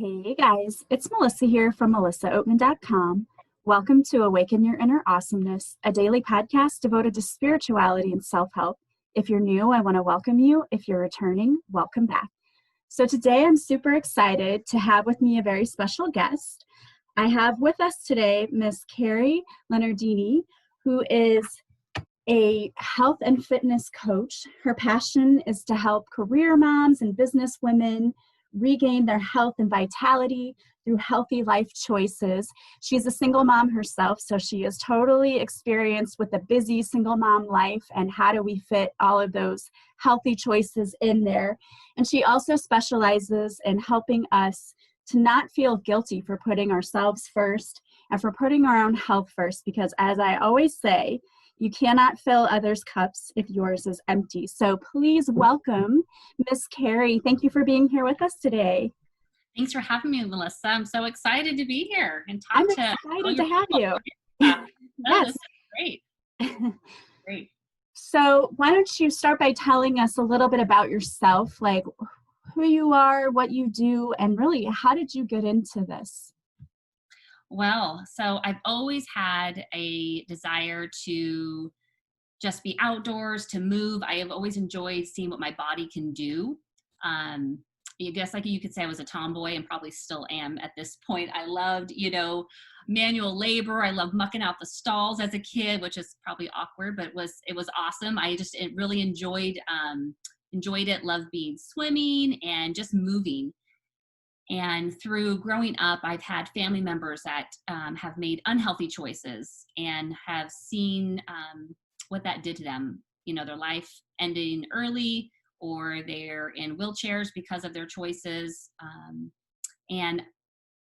Hey guys, it's Melissa here from melissaoatman.com. Welcome to Awaken Your Inner Awesomeness, a daily podcast devoted to spirituality and self-help. If you're new, I want to welcome you. If you're returning, welcome back. So today I'm super excited to have with me a very special guest. I have with us today Miss Carrie Leonardini, who is a health and fitness coach. Her passion is to help career moms and business women regain their health and vitality through healthy life choices. She's a single mom herself, so she is totally experienced with the busy single mom life and how do we fit all of those healthy choices in there. And she also specializes in helping us to not feel guilty for putting ourselves first and for putting our own health first, because as I always say, you cannot fill others' cups if yours is empty. So please welcome Miss Carrie. Thank you for being here with us today. Thanks for having me, Melissa. I'm so excited to be here and talk I'm to excited to have you. Yes. This is great. Great. So why don't you start by telling us a little bit about yourself, like who you are, what you do, and really how did you get into this? Well, so I've always had a desire to just be outdoors, to move. I have always enjoyed seeing what my body can do. I guess like you could say I was a tomboy and probably still am at this point. I loved, manual labor. I loved mucking out the stalls as a kid, which is probably awkward, but it was awesome. It really enjoyed it, loved being swimming and just moving. And through growing up, I've had family members that have made unhealthy choices and have seen what that did to them. Their life ending early, or they're in wheelchairs because of their choices. And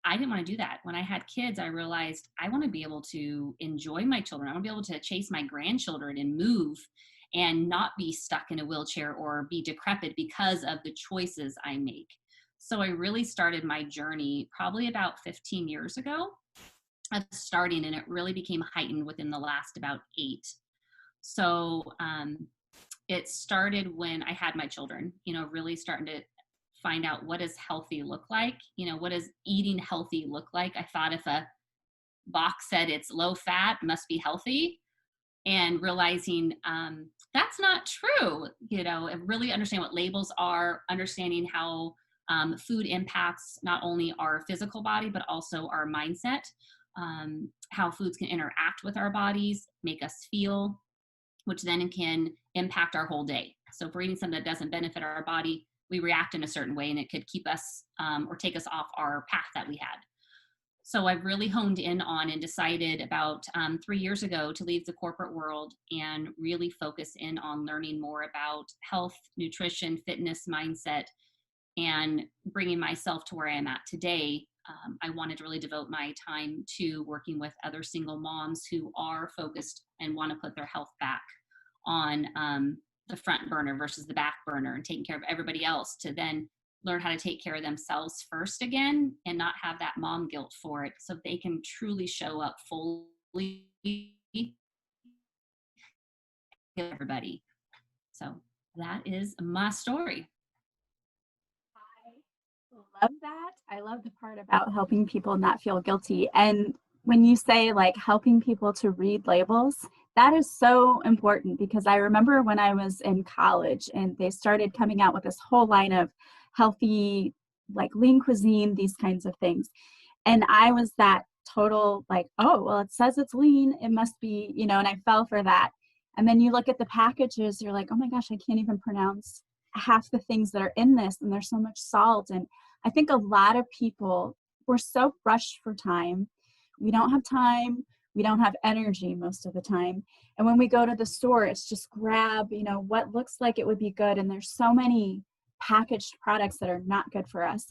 I didn't want to do that. When I had kids, I realized I want to be able to enjoy my children. I want to be able to chase my grandchildren and move and not be stuck in a wheelchair or be decrepit because of the choices I make. So I really started my journey probably about 15 years ago of starting, and it really became heightened within the last about 8. So it started when I had my children, really starting to find out what does healthy look like, what does eating healthy look like. I thought if a box said it's low fat, must be healthy, and realizing that's not true, and really understand what labels are, understanding how food impacts not only our physical body, but also our mindset, how foods can interact with our bodies, make us feel, which then can impact our whole day. So if we're eating something that doesn't benefit our body, we react in a certain way, and it could keep us or take us off our path that we had. So I've really honed in on and decided about 3 years ago to leave the corporate world and really focus in on learning more about health, nutrition, fitness, mindset, and bringing myself to where I am at today. I wanted to really devote my time to working with other single moms who are focused and want to put their health back on the front burner versus the back burner, and taking care of everybody else, to then learn how to take care of themselves first again and not have that mom guilt for it, so they can truly show up fully to everybody. So that is my story. I love that. I love the part about helping people not feel guilty. And when you say like helping people to read labels, that is so important, because I remember when I was in college and they started coming out with this whole line of healthy, like lean cuisine, these kinds of things. And I was that total like, oh, well, it says it's lean, it must be, and I fell for that. And then you look at the packages, you're like, oh my gosh, I can't even pronounce half the things that are in this, and there's so much salt. And I think a lot of people, we're so rushed for time. We don't have time. We don't have energy most of the time. And when we go to the store, it's just grab, what looks like it would be good. And there's so many packaged products that are not good for us.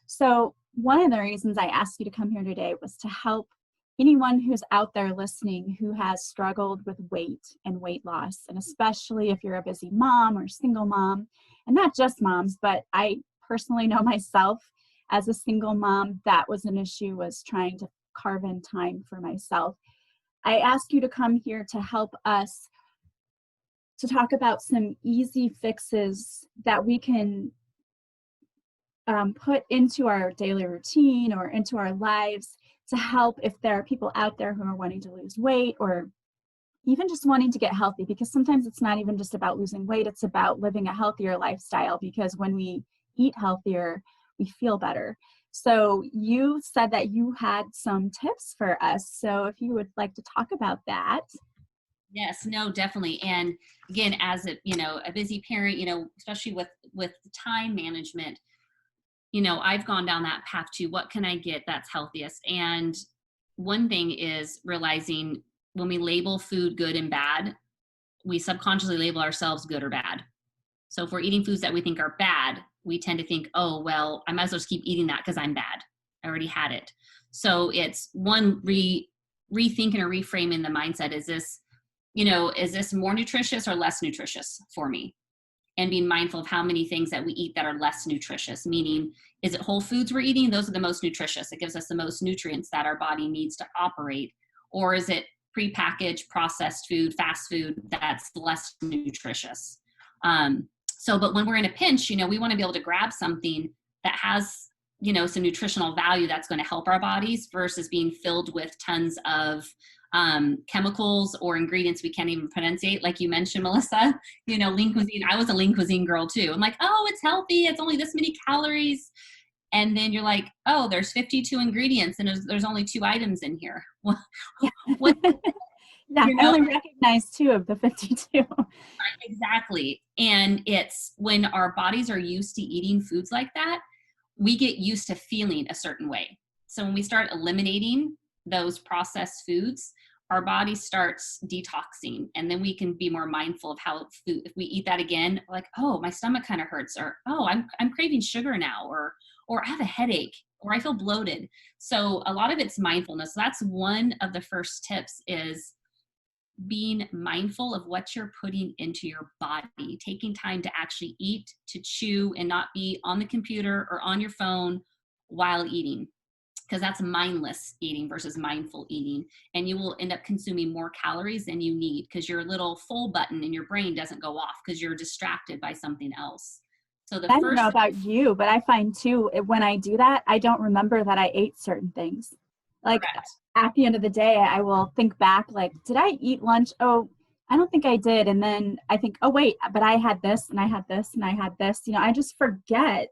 So one of the reasons I asked you to come here today was to help anyone who's out there listening who has struggled with weight and weight loss, and especially if you're a busy mom or single mom, and not just moms, but I personally know myself as a single mom, that was an issue, was trying to carve in time for myself. I asked you to come here to help us to talk about some easy fixes that we can put into our daily routine or into our lives to help if there are people out there who are wanting to lose weight or even just wanting to get healthy, because sometimes it's not even just about losing weight, it's about living a healthier lifestyle, because when we eat healthier, we feel better. So you said that you had some tips for us. So if you would like to talk about that. Yes, no, definitely. And again, as a, a busy parent, especially with time management, I've gone down that path to what can I get that's healthiest. And one thing is realizing when we label food good and bad, we subconsciously label ourselves good or bad. So if we're eating foods that we think are bad, we tend to think, oh, well, I might as well just keep eating that because I'm bad. I already had it. So it's one, rethinking or reframing the mindset. Is this more nutritious or less nutritious for me? And being mindful of how many things that we eat that are less nutritious, meaning, is it whole foods we're eating? Those are the most nutritious. It gives us the most nutrients that our body needs to operate. Or is it prepackaged, processed food, fast food that's less nutritious? But when we're in a pinch, we want to be able to grab something that has, some nutritional value that's going to help our bodies versus being filled with tons of chemicals or ingredients we can't even pronunciate. Like you mentioned, Melissa, lean cuisine. I was a lean cuisine girl too. I'm like, oh, it's healthy. It's only this many calories. And then you're like, oh, there's 52 ingredients and there's only 2 items in here. What, Yeah, I only recognize 2 of the 52. Exactly. And it's when our bodies are used to eating foods like that, we get used to feeling a certain way. So when we start eliminating those processed foods, our body starts detoxing, and then we can be more mindful of how food, if we eat that again, like, oh, my stomach kind of hurts, or oh, I'm craving sugar now, or I have a headache, or I feel bloated. So a lot of it's mindfulness. So that's one of the first tips, is being mindful of what you're putting into your body, taking time to actually eat, to chew, and not be on the computer or on your phone while eating, because that's mindless eating versus mindful eating. And you will end up consuming more calories than you need because your little full button in your brain doesn't go off because you're distracted by something else. So I don't know about you, but I find too, when I do that, I don't remember that I ate certain things. Like correct. at the end of the day, I will think back, like, did I eat lunch? Oh, I don't think I did. And then I think, oh, wait, but I had this and I had this and I had this. I just forget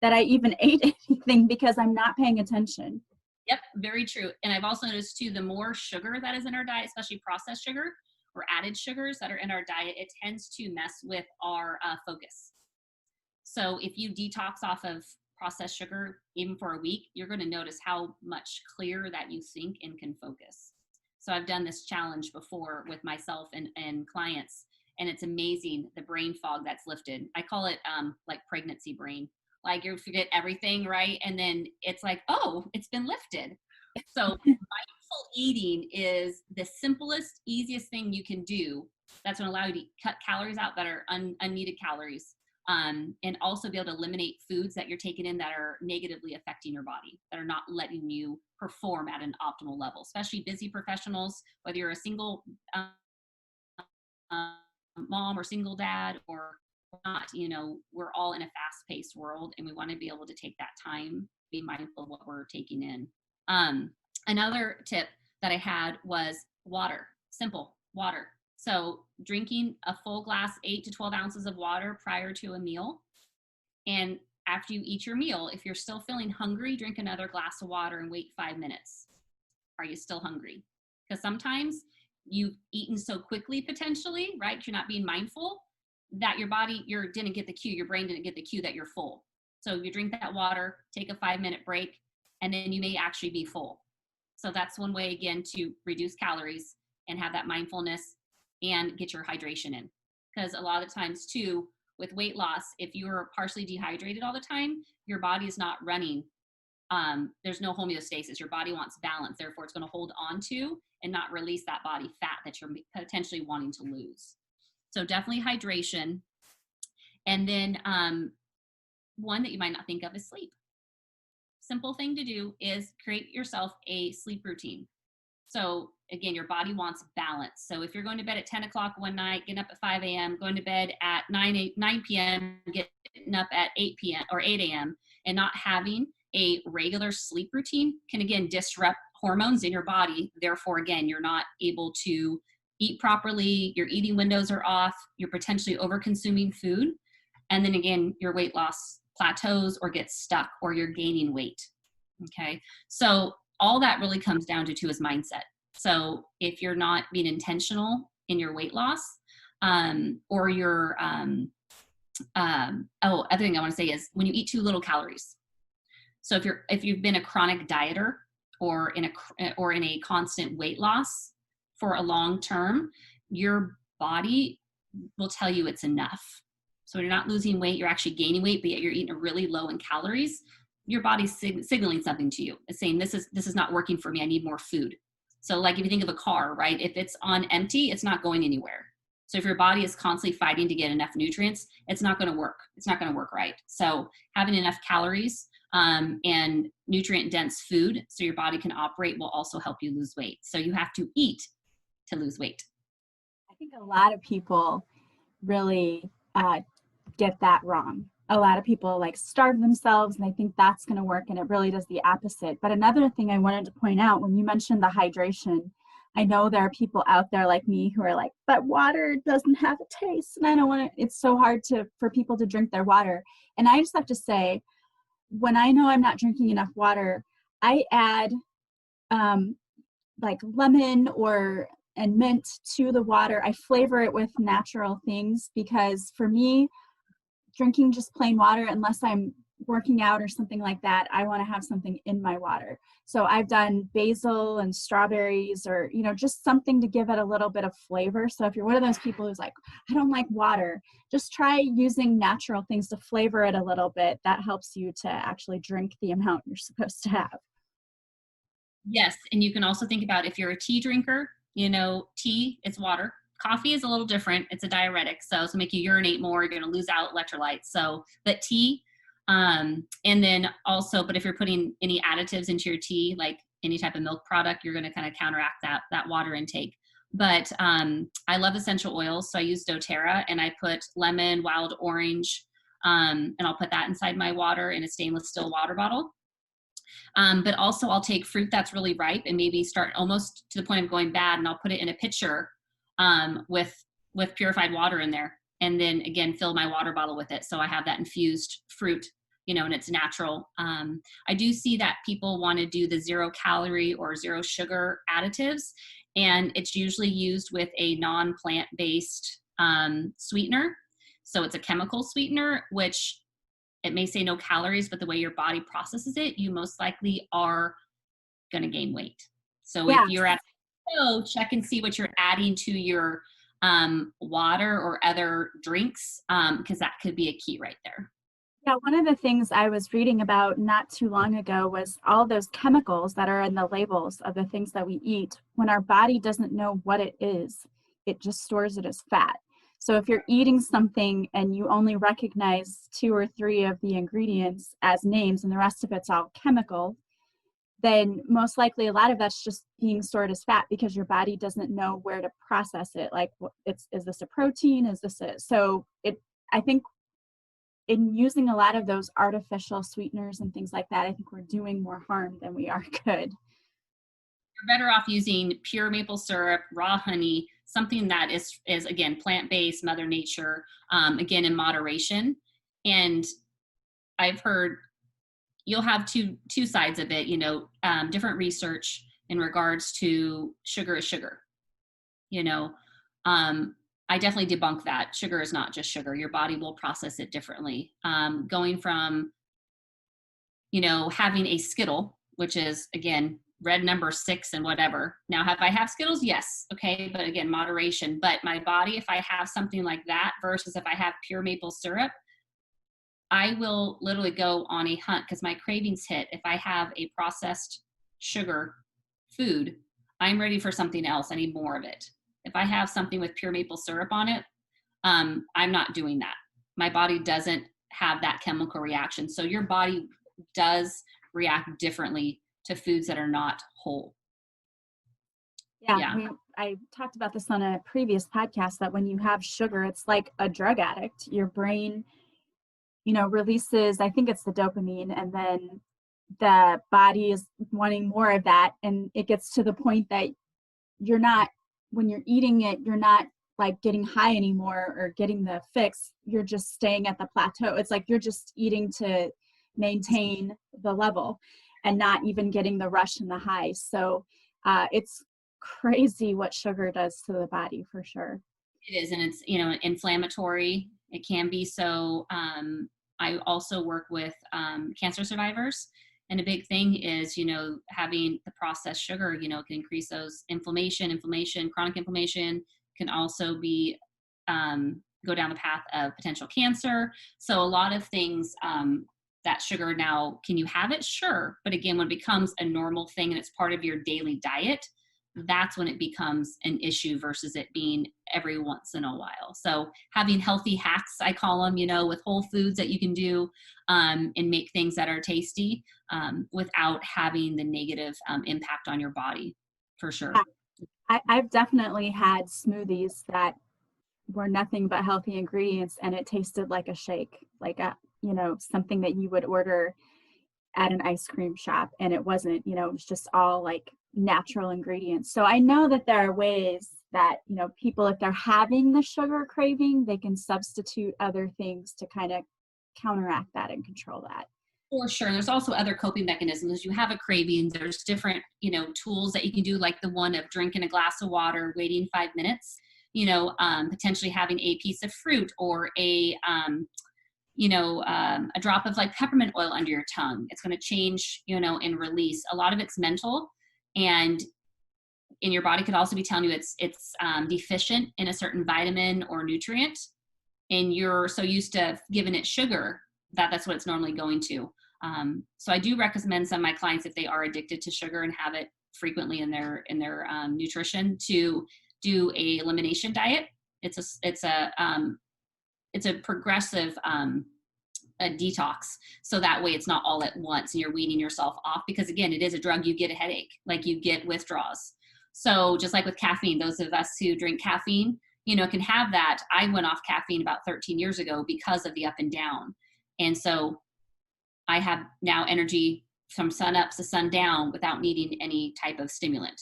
that I even ate anything because I'm not paying attention. Yep, very true. And I've also noticed too, the more sugar that is in our diet, especially processed sugar or added sugars that are in our diet, it tends to mess with our focus. So if you detox off of processed sugar, even for a week, you're going to notice how much clearer that you think and can focus. So I've done this challenge before with myself and clients, and it's amazing the brain fog that's lifted. I call it like pregnancy brain. Like you forget everything, right? And then it's like, oh, it's been lifted. So mindful eating is the simplest, easiest thing you can do. That's going to allow you to cut calories out that are unneeded calories. And also be able to eliminate foods that you're taking in that are negatively affecting your body, that are not letting you perform at an optimal level, especially busy professionals, whether you're a single mom or single dad or not, we're all in a fast-paced world, and we want to be able to take that time, be mindful of what we're taking in. Another tip that I had was water, simple water. So drinking a full glass, 8 to 12 ounces of water prior to a meal. And after you eat your meal, if you're still feeling hungry, drink another glass of water and wait 5 minutes. Are you still hungry? Because sometimes you've eaten so quickly, potentially, right? You're not being mindful that your body, didn't get the cue, your brain didn't get the cue that you're full. So you drink that water, take a 5-minute break, and then you may actually be full. So that's one way, again, to reduce calories and have that mindfulness and get your hydration in. Because a lot of times too, with weight loss, if you're partially dehydrated all the time, your body is not running. There's no homeostasis. Your body wants balance. Therefore, it's going to hold on to and not release that body fat that you're potentially wanting to lose. So definitely hydration. And then one that you might not think of is sleep. Simple thing to do is create yourself a sleep routine. So again, your body wants balance. So if you're going to bed at 10 o'clock one night, getting up at 5 a.m., going to bed at 9 p.m., getting up at 8 p.m. or 8 a.m., and not having a regular sleep routine can, again, disrupt hormones in your body. Therefore, again, you're not able to eat properly, your eating windows are off, you're potentially over consuming food. And then again, your weight loss plateaus or gets stuck, or you're gaining weight. Okay. So all that really comes down to too is mindset. So if you're not being intentional in your weight loss, or your, other thing I want to say is when you eat too little calories. So if you've been a chronic dieter or in a constant weight loss for a long term, your body will tell you it's enough. So you're not losing weight, you're actually gaining weight, but yet you're eating really low in calories. Your body's signaling something to you. It's saying, this is not working for me. I need more food. So like if you think of a car, right? If it's on empty, it's not going anywhere. So if your body is constantly fighting to get enough nutrients, it's not going to work. It's not going to work right. So having enough calories and nutrient dense food so your body can operate will also help you lose weight. So you have to eat to lose weight. I think a lot of people really get that wrong. A lot of people like starve themselves and they think that's going to work, and it really does the opposite. But another thing I wanted to point out, when you mentioned the hydration, I know there are people out there like me who are like, but water doesn't have a taste and I don't want to, it's so hard for people to drink their water. And I just have to say, when I know I'm not drinking enough water, I add like lemon and mint to the water. I flavor it with natural things, because for me, drinking just plain water, unless I'm working out or something like that, I want to have something in my water. So I've done basil and strawberries, or, just something to give it a little bit of flavor. So if you're one of those people who's like, I don't like water, just try using natural things to flavor it a little bit. That helps you to actually drink the amount you're supposed to have. Yes. And you can also think about if you're a tea drinker, tea, it's water. Coffee is a little different. It's a diuretic. So it's make you urinate more. You're going to lose out electrolytes. So, but tea, and then also, but if you're putting any additives into your tea, like any type of milk product, you're going to kind of counteract that water intake. But I love essential oils. So I use doTERRA, and I put lemon, wild orange, and I'll put that inside my water in a stainless steel water bottle. But also I'll take fruit that's really ripe and maybe start almost to the point of going bad, and I'll put it in a pitcher with purified water in there, and then again fill my water bottle with it, so I have that infused fruit, and it's natural. I do see that people want to do the 0 calorie or 0 sugar additives, and it's usually used with a non-plant based sweetener. So it's a chemical sweetener, which it may say no calories, but the way your body processes it, you most likely are going to gain weight. So Yeah. if you're at check and see what you're adding to your water or other drinks, because that could be a key right there. Yeah, one of the things I was reading about not too long ago was all those chemicals that are in the labels of the things that we eat. When our body doesn't know what it is, it just stores it as fat. So if you're eating something and you only recognize 2 or 3 of the ingredients as names and the rest of it's all chemical, then most likely a lot of that's just being stored as fat because your body doesn't know where to process it. Like, is this a protein? Is this I think in using a lot of those artificial sweeteners and things like that, I think we're doing more harm than we are good. You're better off using pure maple syrup, raw honey, something that is again, plant-based, Mother Nature, again, in moderation. And I've heard you'll have two sides of it, different research in regards to sugar is sugar. I definitely debunk that. Sugar is not just sugar. Your body will process it differently. Going from, having a Skittle, which is, again, red number 6 and whatever. Now, have I have Skittles? Yes. Okay. But again, moderation. But my body, if I have something like that versus if I have pure maple syrup, I will literally go on a hunt because my cravings hit. If I have a processed sugar food, I'm ready for something else. I need more of it. If I have something with pure maple syrup on it, I'm not doing that. My body doesn't have that chemical reaction. So your body does react differently to foods that are not whole. Yeah. I talked about this on a previous podcast, that when you have sugar, it's like a drug addict. Your brain releases, I think it's the dopamine, and then the body is wanting more of that. And it gets to the point that you're not, when you're eating it, you're not like getting high anymore or getting the fix. You're just staying at the plateau. It's like you're just eating to maintain the level and not even getting the rush and the high. So it's crazy what sugar does to the body, for sure. It is, and it's, inflammatory. It can be. So I also work with cancer survivors, and a big thing is, having the processed sugar, can increase those inflammation, chronic inflammation, can also be go down the path of potential cancer. So a lot of things, that sugar now, can you have it? Sure. But again, when it becomes a normal thing and it's part of your daily diet, that's when it becomes an issue versus it being every once in a while. So having healthy hacks, I call them, with whole foods that you can do and make things that are tasty without having the negative impact on your body, for sure. I've definitely had smoothies that were nothing but healthy ingredients, and it tasted like a shake, like something that you would order at an ice cream shop, and it wasn't. It was just all like natural ingredients. So I know that there are ways that people, if they're having the sugar craving, they can substitute other things to kind of counteract that and control that. For sure. There's also other coping mechanisms. As you have a craving, there's different, tools that you can do, like the one of drinking a glass of water, waiting 5 minutes, potentially having a piece of fruit or a drop of like peppermint oil under your tongue. It's going to change, and release. A lot of it's mental, and in your body could also be telling you it's deficient in a certain vitamin or nutrient, and you're so used to giving it sugar that's what it's normally going to. So I do recommend some of my clients, if they are addicted to sugar and have it frequently in their nutrition, to do a elimination diet. It's a progressive a detox. So that way it's not all at once and you're weaning yourself off, because again, it is a drug. You get a headache, like you get withdrawals. So just like with caffeine, those of us who drink caffeine, can have that. I went off caffeine about 13 years ago because of the up and down. And so I have now energy from sun up to sun down without needing any type of stimulant.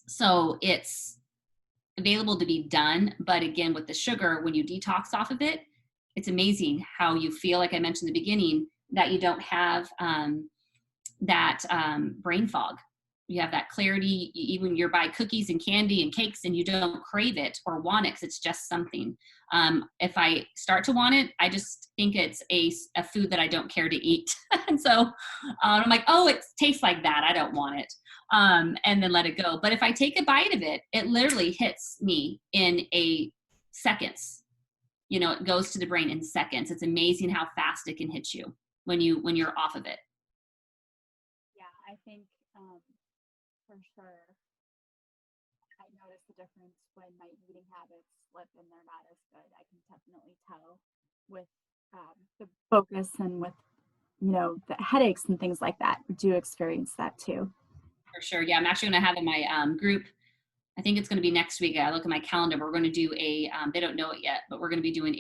So it's available to be done. But again, with the sugar, when you detox off of it, it's amazing how you feel, like I mentioned in the beginning, that you don't have that brain fog. You have that clarity. Even you're buy cookies and candy and cakes and you don't crave it or want it because it's just something. If I start to want it, I just think it's a food that I don't care to eat. And so I'm like, oh, it tastes like that. I don't want it. And then let it go. But if I take a bite of it, it literally hits me in a seconds. It goes to the brain in seconds. It's amazing how fast it can hit you when you're off of it. Yeah, I think for sure I notice the difference when my eating habits slip and they're not as good. I can definitely tell with the focus and with the headaches and things like that. I do experience that too. For sure. Yeah, I'm actually going to have in my group, I think it's going to be next week. I look at my calendar. We're going to do they don't know it yet, but we're going to be doing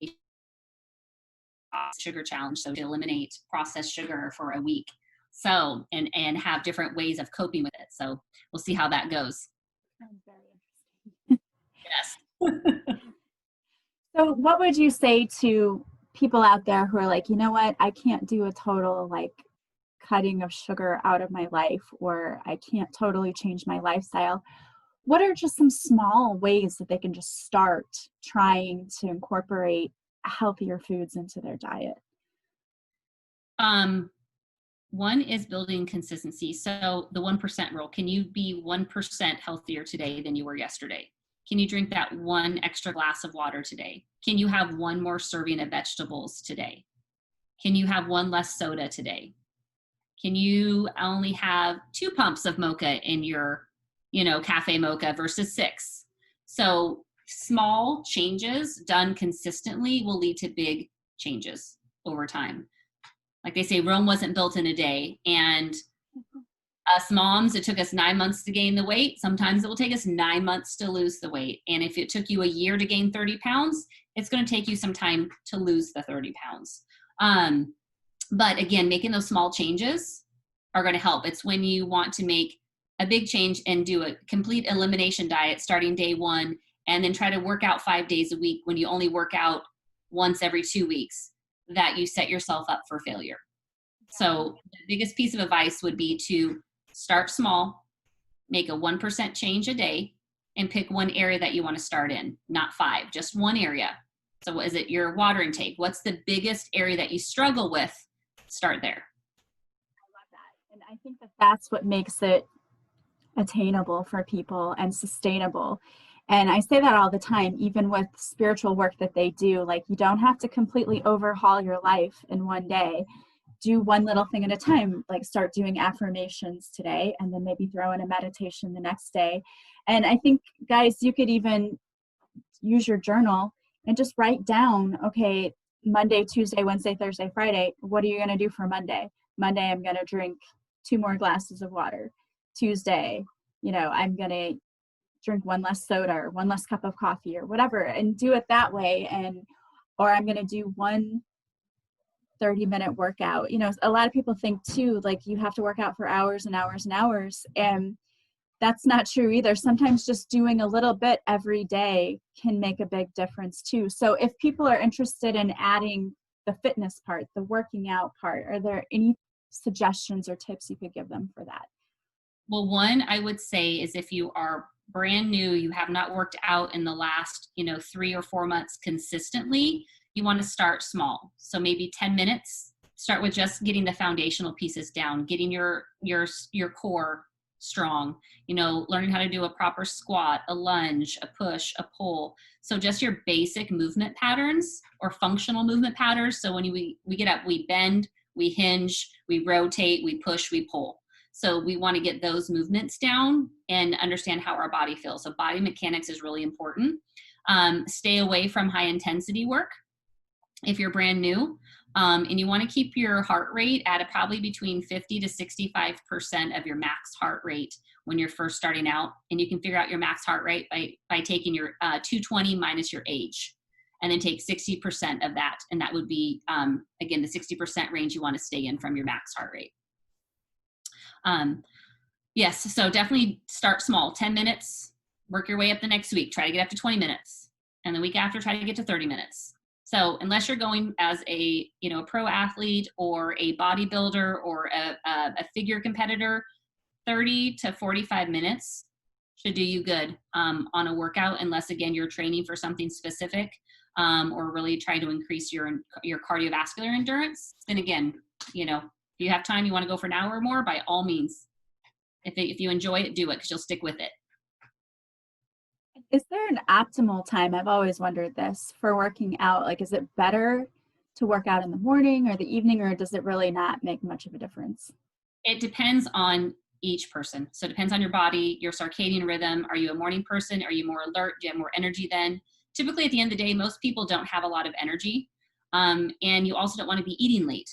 a sugar challenge. So to eliminate processed sugar for a week. So, and have different ways of coping with it. So we'll see how that goes. Sounds very interesting. Yes. So what would you say to people out there who are like, you know what, I can't do a total like cutting of sugar out of my life, or I can't totally change my lifestyle? What are just some small ways that they can just start trying to incorporate healthier foods into their diet? One is building consistency. So the 1% rule, can you be 1% healthier today than you were yesterday? Can you drink that one extra glass of water today? Can you have one more serving of vegetables today? Can you have one less soda today? Can you only have 2 pumps of mocha in your, cafe mocha versus 6? So small changes done consistently will lead to big changes over time. Like they say, Rome wasn't built in a day. And Us moms, it took us 9 months to gain the weight. Sometimes it will take us 9 months to lose the weight. And if it took you a year to gain 30 pounds, it's going to take you some time to lose the 30 pounds. But again, making those small changes are going to help. It's when you want to make a big change and do a complete elimination diet starting day one, and then try to work out 5 days a week when you only work out once every 2 weeks, that you set yourself up for failure. So the biggest piece of advice would be to start small, make a 1% change a day, and pick one area that you want to start in, not 5, just one area. So is it your water intake? What's the biggest area that you struggle with? Start there. I love that. And I think that that's what makes it attainable for people and sustainable. And I say that all the time, even with spiritual work that they do, like you don't have to completely overhaul your life in one day. Do one little thing at a time, like start doing affirmations today and then maybe throw in a meditation the next day. And I think, guys, you could even use your journal and just write down, okay, Monday, Tuesday, Wednesday, Thursday, Friday, what are you going to do for Monday? Monday, I'm going to drink 2 more glasses of water. Tuesday, I'm going to drink 1 less soda or 1 less cup of coffee or whatever, and do it that way. Or I'm going to do 1 30-minute workout. A lot of people think too, like you have to work out for hours and hours and hours. And that's not true either. Sometimes just doing a little bit every day can make a big difference too. So if people are interested in adding the fitness part, the working out part, are there any suggestions or tips you could give them for that? Well, one I would say is if you are brand new, you have not worked out in the last, 3 or 4 months consistently, you want to start small. So maybe 10 minutes, start with just getting the foundational pieces down, getting your core strong, learning how to do a proper squat, a lunge, a push, a pull. So just your basic movement patterns or functional movement patterns. So when we get up, we bend, we hinge, we rotate, we push, we pull. So we want to get those movements down and understand how our body feels. So body mechanics is really important. Stay away from high intensity work if you're brand new. And you want to keep your heart rate at probably between 50 to 65% of your max heart rate when you're first starting out. And you can figure out your max heart rate by taking your 220 minus your age, and then take 60% of that. And that would be, again, the 60% range you want to stay in from your max heart rate. Yes, so definitely start small, 10 minutes, work your way up the next week, try to get up to 20 minutes. And the week after, try to get to 30 minutes. So unless you're going as a pro athlete or a bodybuilder or a figure competitor, 30 to 45 minutes should do you good on a workout, unless again you're training for something specific or really try to increase your cardiovascular endurance. Then again, if you have time, you want to go for an hour or more, by all means. If you enjoy it, do it, because you'll stick with it. Is there an optimal time? I've always wondered this for working out. Like, is it better to work out in the morning or the evening, or does it really not make much of a difference? It depends on each person. So it depends on your body, your circadian rhythm. Are you a morning person? Are you more alert? Do you have more energy then? Typically at the end of the day, most people don't have a lot of energy. And you also don't want to be eating late,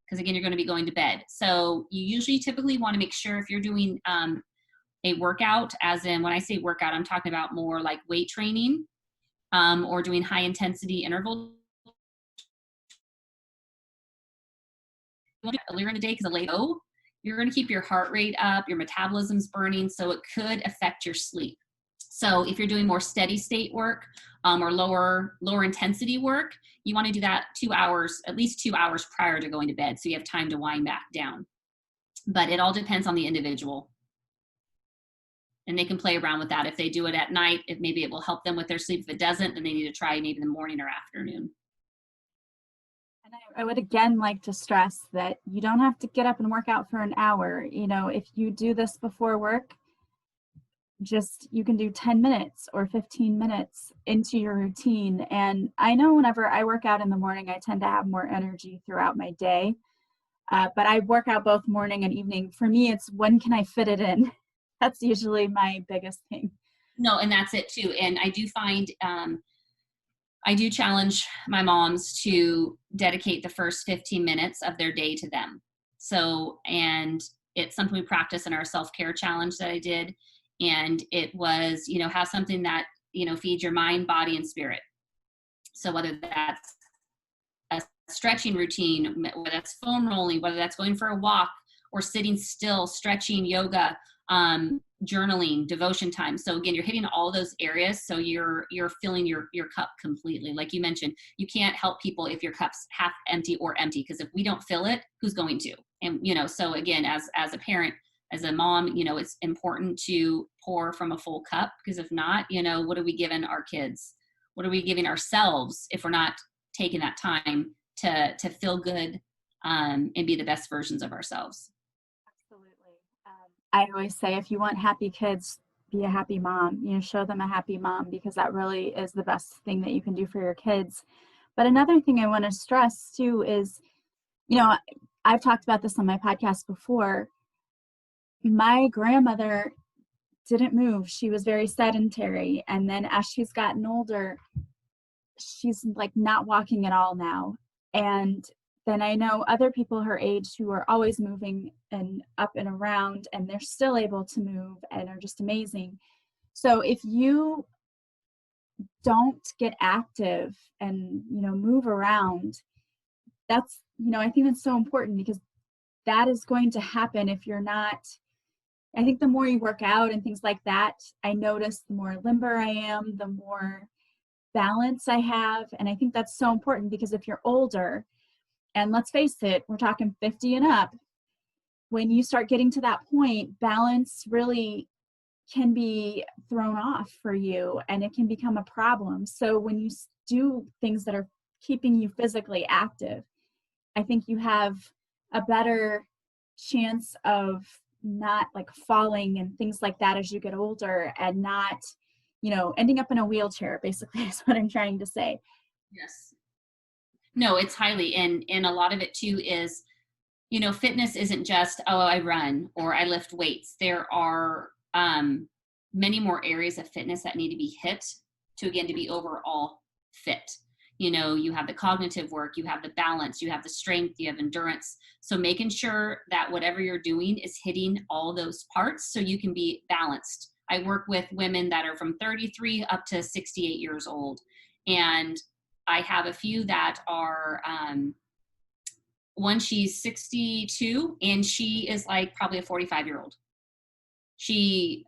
because again, you're going to be going to bed. So you usually typically want to make sure if you're doing a workout, as in when I say workout, I'm talking about more like weight training or doing high intensity interval earlier in the day, because a late you're going to keep your heart rate up, your metabolism's burning, so it could affect your sleep. So if you're doing more steady state work or lower intensity work, you want to do that at least 2 hours prior to going to bed, so you have time to wind back down. But it all depends on the individual. And they can play around with that. If they do it at night, maybe it will help them with their sleep. If it doesn't, then they need to try maybe in the morning or afternoon. And I would again like to stress that you don't have to get up and work out for an hour. If you do this before work, you can do 10 minutes or 15 minutes into your routine. And I know whenever I work out in the morning, I tend to have more energy throughout my day. But I work out both morning and evening. For me, it's when can I fit it in? That's usually my biggest thing. No, and that's it too. And I do find, I do challenge my moms to dedicate the first 15 minutes of their day to them. So, and it's something we practice in our self-care challenge that I did. And it was, have something that, feeds your mind, body, and spirit. So whether that's a stretching routine, whether that's foam rolling, whether that's going for a walk or sitting still, stretching, yoga, journaling, devotion time. So again, you're hitting all those areas. So you're filling your cup completely. Like you mentioned, you can't help people if your cup's half empty or empty, because if we don't fill it, who's going to? And, so again, as a parent, as a mom, it's important to pour from a full cup, because if not, what are we giving our kids? What are we giving ourselves if we're not taking that time to feel good and be the best versions of ourselves? Absolutely. I always say, if you want happy kids, be a happy mom. Show them a happy mom, because that really is the best thing that you can do for your kids. But another thing I want to stress too is, I've talked about this on my podcast before. My grandmother didn't move. She was very sedentary. And then as she's gotten older, she's like not walking at all now. And then I know other people her age who are always moving and up and around, and they're still able to move and are just amazing. So if you don't get active and, move around, that's, I think that's so important, because that is going to happen if you're not. I think the more you work out and things like that, I notice the more limber I am, the more balance I have. And I think that's so important, because if you're older, and let's face it, we're talking 50 and up, when you start getting to that point, balance really can be thrown off for you, and it can become a problem. So when you do things that are keeping you physically active, I think you have a better chance of not like falling and things like that as you get older, and not, ending up in a wheelchair, basically, is what I'm trying to say. Yes. No, it's highly, and a lot of it too is, fitness isn't just, oh, I run or I lift weights. There are many more areas of fitness that need to be hit to be overall fit. You have the cognitive work, you have the balance, you have the strength, you have endurance. So making sure that whatever you're doing is hitting all those parts so you can be balanced. I work with women that are from 33 up to 68 years old. And I have a few that are, one, she's 62 and she is like probably a 45-year-old. She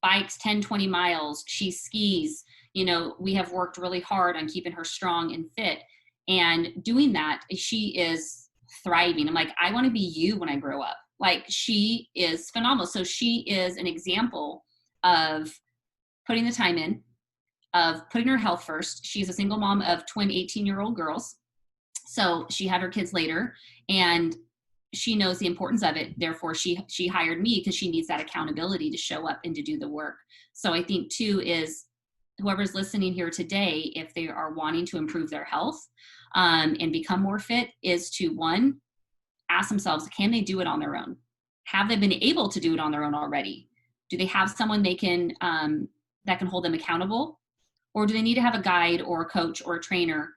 bikes 10, 20 miles. She skis. We have worked really hard on keeping her strong and fit. And doing that, she is thriving. I'm like, I want to be you when I grow up. Like, she is phenomenal. So she is an example of putting the time in, of putting her health first. She's a single mom of twin 18-year-old girls. So she had her kids later, and she knows the importance of it. Therefore, she hired me because she needs that accountability to show up and to do the work. So I think too is, whoever's listening here today, if they are wanting to improve their health and become more fit, is to, one, ask themselves, can they do it on their own? Have they been able to do it on their own already? Do they have someone they can that can hold them accountable? Or do they need to have a guide or a coach or a trainer?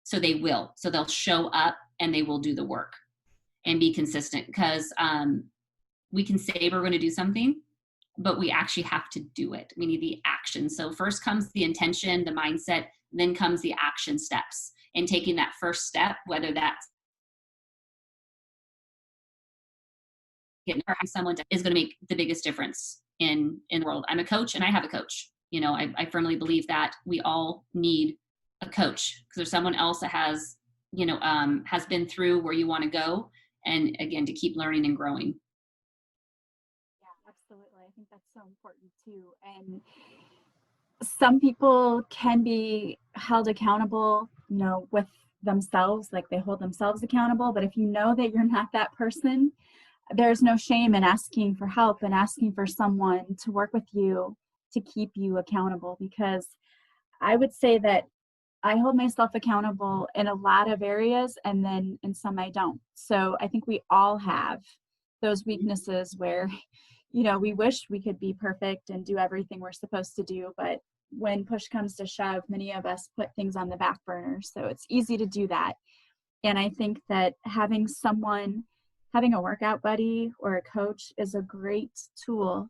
So they will. So they'll show up and they will do the work and be consistent, because we can say we're going to do something, but we actually have to do it. We need the action. So first comes the intention, the mindset, then comes the action steps, and taking that first step, whether that's getting someone is going to make the biggest difference in the world. I'm a coach and I have a coach. I firmly believe that we all need a coach, because there's someone else that has been through where you want to go, and again, to keep learning and growing. Yeah, absolutely. I think that's so important too. And some people can be held accountable, with themselves, like they hold themselves accountable. But if you know that you're not that person, there's no shame in asking for help and asking for someone to work with you to keep you accountable, because I would say that I hold myself accountable in a lot of areas, and then in some I don't. So I think we all have those weaknesses where, we wish we could be perfect and do everything we're supposed to do. But when push comes to shove, many of us put things on the back burner. So it's easy to do that. And I think that having someone having a workout buddy or a coach is a great tool,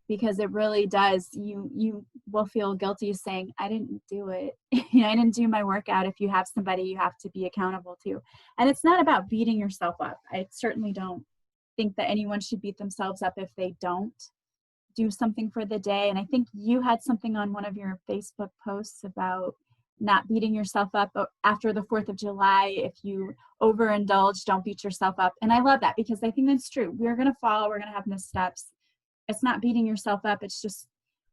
because it really does, you will feel guilty saying, I didn't do it. You know, I didn't do my workout. If you have somebody you have to be accountable to. And it's not about beating yourself up. I certainly don't think that anyone should beat themselves up if they don't do something for the day. And I think you had something on one of your Facebook posts about not beating yourself up after the 4th of July. If you overindulge, don't beat yourself up. And I love that, because I think that's true. We're going to fall, we're going to have missteps. It's not beating yourself up. It's just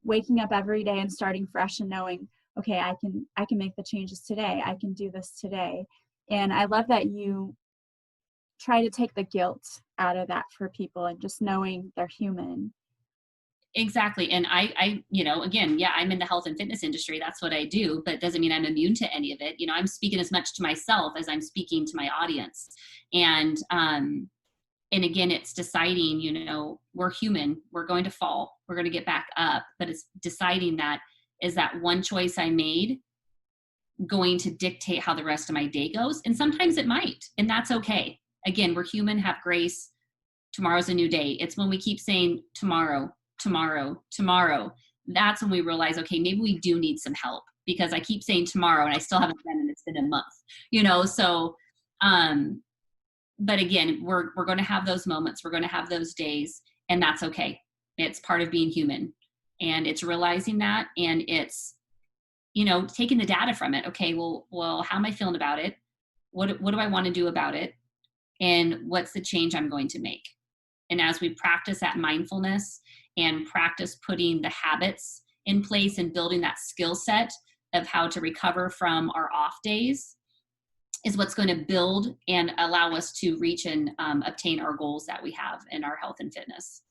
waking up every day and starting fresh and knowing, okay, I can make the changes today. I can do this today. And I love that you try to take the guilt out of that for people, and just knowing they're human. Exactly. And you know, again, yeah, I'm in the health and fitness industry. That's what I do, but it doesn't mean I'm immune to any of it. You know, I'm speaking as much to myself as I'm speaking to my audience. And again, it's deciding, you know, we're human, we're going to fall, we're going to get back up, but it's deciding that, is that one choice I made going to dictate how the rest of my day goes? And sometimes it might, and that's okay. Again, we're human, have grace. Tomorrow's a new day. It's when we keep saying tomorrow, tomorrow, tomorrow, that's when we realize, okay, maybe we do need some help, because I keep saying tomorrow and I still haven't done it. It's been a month, you know? So, but again, we're going to have those moments, we're going to have those days, and that's okay. It's part of being human, and it's realizing that, and it's, you know, taking the data from it. Okay, well, how am I feeling about it? What do I want to do about it? And what's the change I'm going to make? And as we practice that mindfulness and practice putting the habits in place and building that skill set of how to recover from our off days, is what's going to build and allow us to reach and obtain our goals that we have in our health and fitness.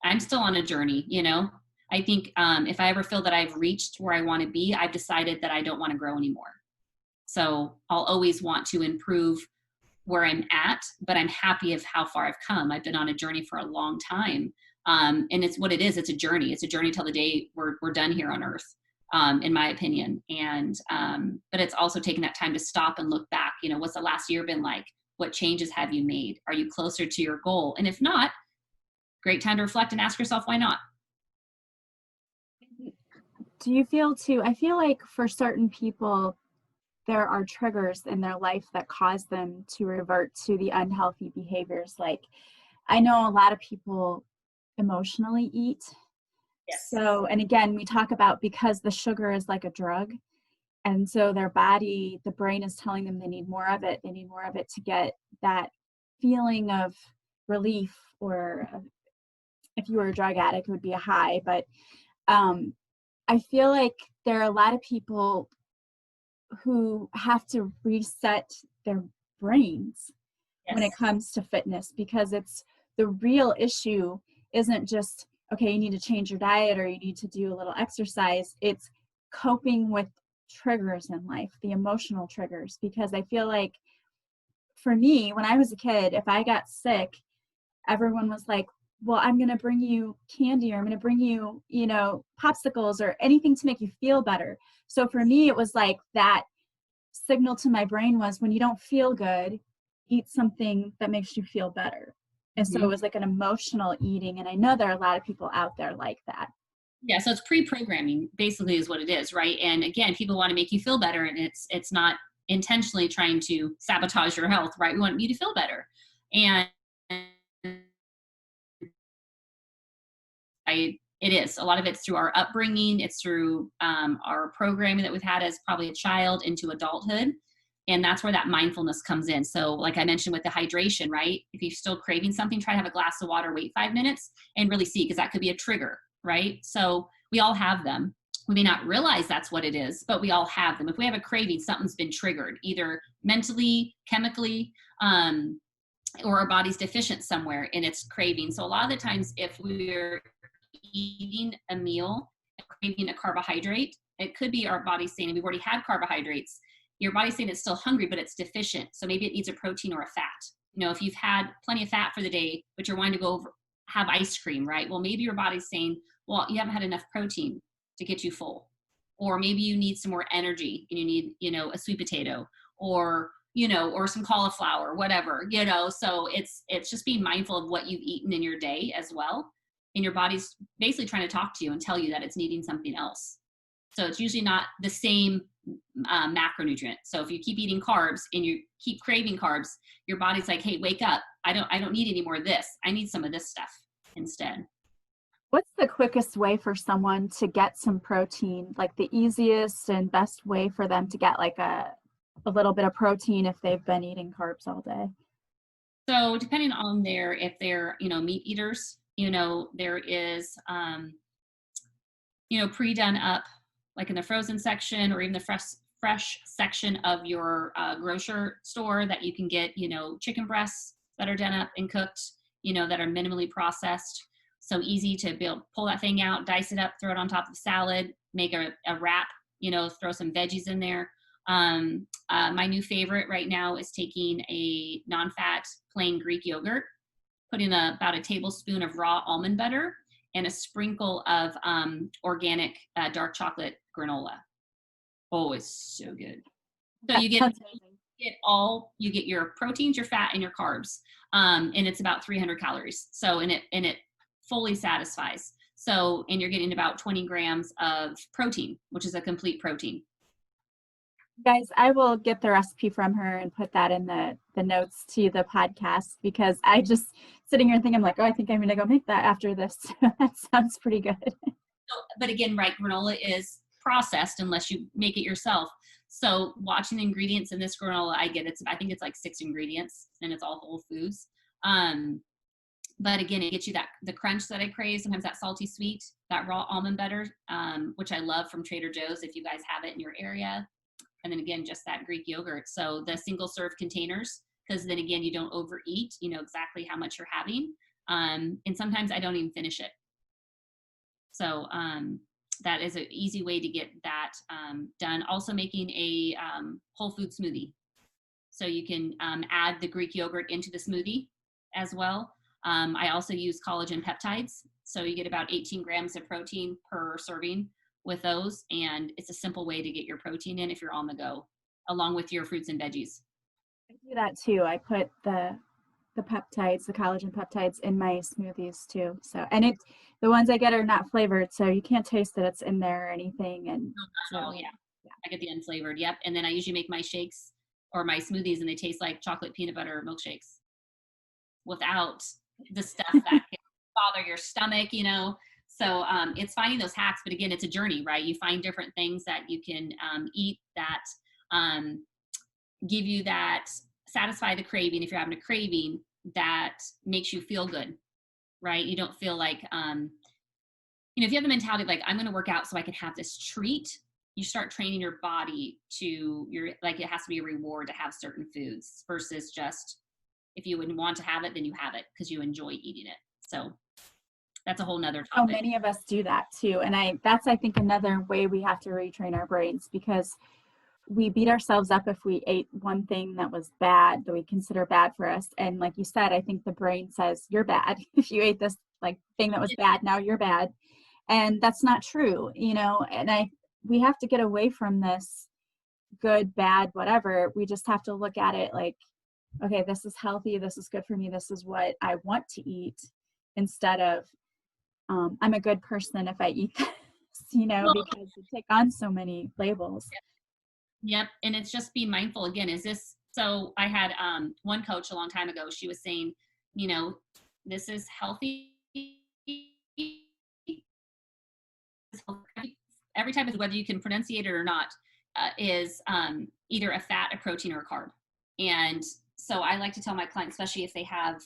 I'm still on a journey, you know. I think if I ever feel that I've reached where I want to be, I've decided that I don't want to grow anymore. So I'll always want to improve where I'm at, but I'm happy of how far I've come. I've been on a journey for a long time. And it's what it is. It's a journey. It's a journey till the day we're done here on earth. In my opinion. And, but it's also taking that time to stop and look back. You know, what's the last year been like? What changes have you made? Are you closer to your goal? And if not, great time to reflect and ask yourself, why not? Do you feel too, I feel like for certain people, there are triggers in their life that cause them to revert to the unhealthy behaviors. Like, I know a lot of people emotionally eat. Yes. So, and again, we talk about, because the sugar is like a drug. And so their body, the brain is telling them they need more of it. They need more of it to get that feeling of relief, or if you were a drug addict, it would be a high. But I feel like there are a lot of people who have to reset their brains when it comes to fitness, because it's the real issue isn't just, okay, you need to change your diet or you need to do a little exercise. It's coping with triggers in life, the emotional triggers. Because I feel like for me, when I was a kid, if I got sick, everyone was like, well, I'm going to bring you candy, or I'm going to bring you, you know, popsicles or anything to make you feel better. So for me, it was like that signal to my brain was, when you don't feel good, eat something that makes you feel better. And so it was like an emotional eating. And I know there are a lot of people out there like that. Yeah, so it's pre-programming basically is what it is, right? And again, people want to make you feel better, and it's not intentionally trying to sabotage your health, right? We want you to feel better. And it is. A lot of it's through our upbringing. It's through our programming that we've had as probably a child into adulthood. And that's where that mindfulness comes in. So like I mentioned with the hydration, right? If you're still craving something, try to have a glass of water, wait 5 minutes and really see, because that could be a trigger, right? So we all have them. We may not realize that's what it is, but we all have them. If we have a craving, something's been triggered, either mentally, chemically, or our body's deficient somewhere in its craving. So a lot of the times if we're eating a meal, craving a carbohydrate, it could be our body saying, we've already had carbohydrates. Your body's saying it's still hungry, but it's deficient. So maybe it needs a protein or a fat. You know, if you've had plenty of fat for the day, but you're wanting to go over, have ice cream, right? Well, maybe your body's saying, well, you haven't had enough protein to get you full. Or maybe you need some more energy and you need, you know, a sweet potato, or, or some cauliflower, whatever, so it's just being mindful of what you've eaten in your day as well. And your body's basically trying to talk to you and tell you that it's needing something else. So it's usually not the same macronutrient. So if you keep eating carbs and you keep craving carbs, your body's like, hey, wake up. I don't need any more of this. I need some of this stuff instead. What's the quickest way for someone to get some protein, like the easiest and best way for them to get like a little bit of protein if they've been eating carbs all day? So depending on if they're, meat eaters, there is, pre-done up, like in the frozen section or even the fresh section of your grocery store, that you can get, chicken breasts that are done up and cooked, that are minimally processed. So easy to pull that thing out, dice it up, throw it on top of salad, make a wrap, throw some veggies in there. My new favorite right now is taking a non-fat plain Greek yogurt, putting about a tablespoon of raw almond butter and a sprinkle of organic dark chocolate granola. Oh, it's so good. So you get your proteins, your fat, and your carbs, and it's about 300 calories. So and it fully satisfies. So, and you're getting about 20 grams of protein, which is a complete protein. Guys, I will get the recipe from her and put that in the notes to the podcast, because I just sitting here thinking, I'm like, oh, I think I'm going to go make that after this. That sounds pretty good. But again, right, granola is processed unless you make it yourself. So watching the ingredients in this granola, I think it's like 6 ingredients, and it's all whole foods. But again, it gets you the crunch that I crave, sometimes that salty sweet, that raw almond butter, which I love from Trader Joe's if you guys have it in your area. And then again, just that Greek yogurt. So the single serve containers, because then again, you don't overeat, you know exactly how much you're having. And sometimes I don't even finish it. So that is an easy way to get that done. Also making a whole food smoothie. So you can add the Greek yogurt into the smoothie as well. I also use collagen peptides. So you get about 18 grams of protein per serving with those. And it's a simple way to get your protein in if you're on the go, along with your fruits and veggies. I do that too. I put the peptides, the collagen peptides, in my smoothies too. So, and the ones I get are not flavored, so you can't taste that it's in there or anything. And so, yeah, I get the unflavored. Yep. And then I usually make my shakes or my smoothies, and they taste like chocolate peanut butter milkshakes without the stuff that can bother your stomach, So it's finding those hacks, but again, it's a journey, right? You find different things that you can eat that give you that, satisfy the craving if you're having a craving, that makes you feel good, right? You don't feel like, if you have the mentality of like, I'm going to work out so I can have this treat, you start training your body to it has to be a reward to have certain foods versus just, if you wouldn't want to have it, then you have it because you enjoy eating it. So that's a whole nother topic. So many of us do that too. And that's, I think, another way we have to retrain our brains, because we beat ourselves up if we ate one thing that was bad, that we consider bad for us. And like you said, I think the brain says you're bad. If you ate this thing that was bad, now you're bad. And that's not true, and we have to get away from this good, bad, whatever. We just have to look at it like, okay, this is healthy. This is good for me. This is what I want to eat, instead of, I'm a good person if I eat this, because you take on so many labels. Yep. And it's just being mindful again. So I had one coach a long time ago, she was saying, this is healthy. Every type of, whether you can pronunciate it or not, is either a fat, a protein, or a carb. And so I like to tell my clients, especially if they have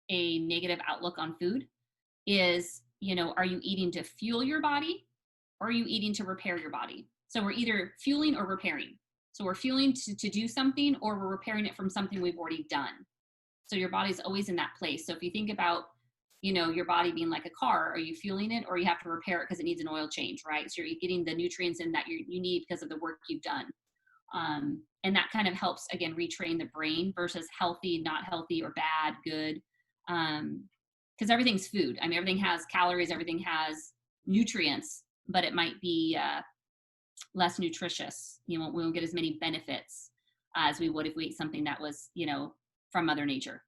a negative outlook on food, is, are you eating to fuel your body, or are you eating to repair your body? So we're either fueling or repairing. So we're fueling to do something, or we're repairing it from something we've already done. So your body's always in that place. So if you think about, your body being like a car, are you fueling it, or you have to repair it because it needs an oil change, right? So you're getting the nutrients in that you need because of the work you've done. And that kind of helps, again, retrain the brain versus healthy, not healthy, or bad, good. Because everything's food. I mean, everything has calories, everything has nutrients, but it might be less nutritious. We won't get as many benefits. as we would if we ate something that was, from Mother Nature.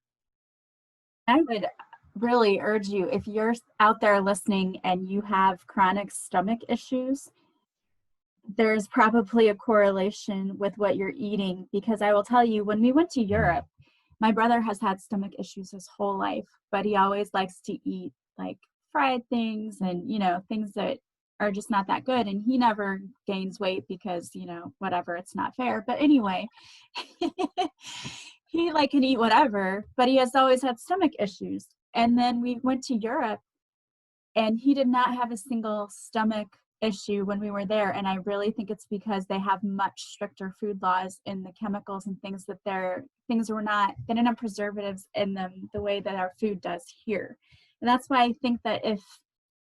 I would really urge you, if you're out there listening and you have chronic stomach issues, there's probably a correlation with what you're eating, because I will tell you, when we went to Europe, my brother has had stomach issues his whole life, but he always likes to eat like fried things and, things that are just not that good. And he never gains weight because, whatever, it's not fair. But anyway, he like can eat whatever, but he has always had stomach issues. And then we went to Europe and he did not have a single stomach issue when we were there. And I really think it's because they have much stricter food laws in the chemicals and things that they didn't have preservatives in them the way that our food does here. And that's why I think that if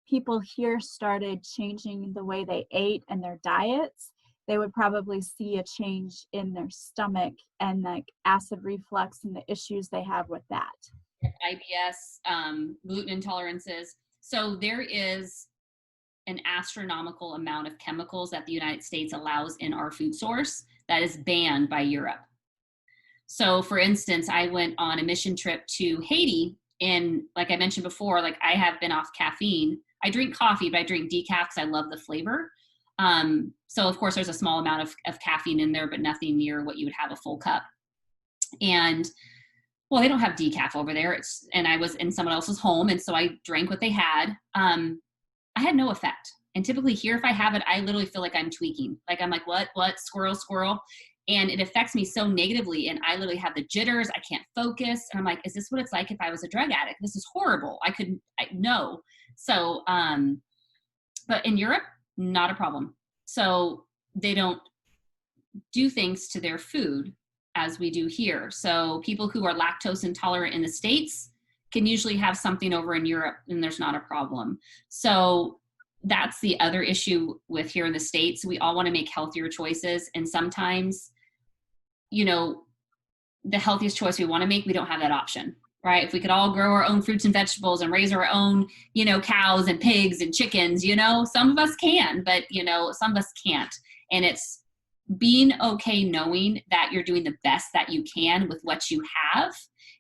people here started changing the way they ate and their diets, they would probably see a change in their stomach and like acid reflux and the issues they have with that. IBS, gluten intolerances. So there is an astronomical amount of chemicals that the United States allows in our food source that is banned by Europe. So for instance, I went on a mission trip to Haiti, and like I mentioned before, like I have been off caffeine. I drink coffee, but I drink decaf because I love the flavor. So of course there's a small amount of caffeine in there, but nothing near what you would have a full cup. And well, they don't have decaf over there. And I was in someone else's home, and so I drank what they had. I had no effect. And typically here, if I have it, I literally feel like I'm tweaking. Like I'm like, what, squirrel. And it affects me so negatively. And I literally have the jitters. I can't focus. And I'm like, is this what it's like if I was a drug addict? This is horrible. No. So, but in Europe, not a problem. So they don't do things to their food as we do here. So people who are lactose intolerant in the States can usually have something over in Europe and there's not a problem. So that's the other issue with here in the States. We all want to make healthier choices. And sometimes, the healthiest choice we want to make, we don't have that option, right? If we could all grow our own fruits and vegetables and raise our own, cows and pigs and chickens, some of us can, but, some of us can't. And it's being okay knowing that you're doing the best that you can with what you have.